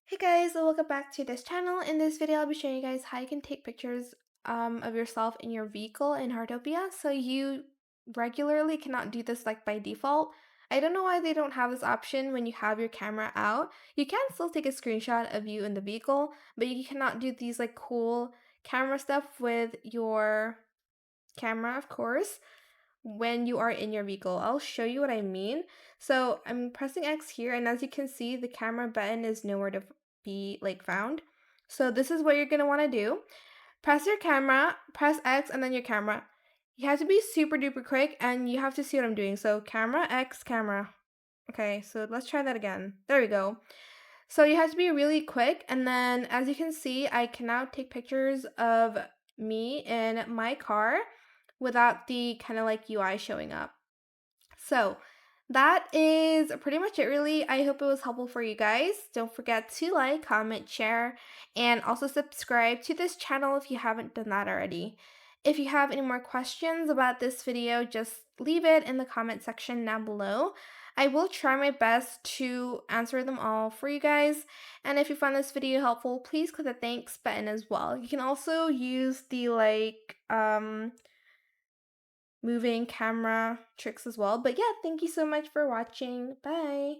Hey guys, welcome back to this channel. In this video, I'll be showing you guys how you can take pictures of yourself in your vehicle in Heartopia. So you regularly cannot do this like by default. I don't know why they don't have this option when you have your camera out. You can still take a screenshot of you in the vehicle, but you cannot do these like cool camera stuff with your camera, of course, when you are in your vehicle. I'll show you what I mean. So I'm pressing X here, and as you can see, the camera button is nowhere to be like found. So this is what you're gonna want to do. Press your camera, press X, and then your camera. You have to be super duper quick, and you have to see what I'm doing. So camera, X, camera. Okay, so let's try that again. There we go. So you have to be really quick, and then as you can see, I can now take pictures of me in my car without the kind of like UI showing up. So that is pretty much it really. I hope it was helpful for you guys. Don't forget to like, comment, share, and also subscribe to this channel if you haven't done that already. If you have any more questions about this video, just leave it in the comment section down below. I will try my best to answer them all for you guys. And if you found this video helpful, please click the thanks button as well. You can also use the moving camera tricks as well. But yeah, thank you so much for watching. Bye.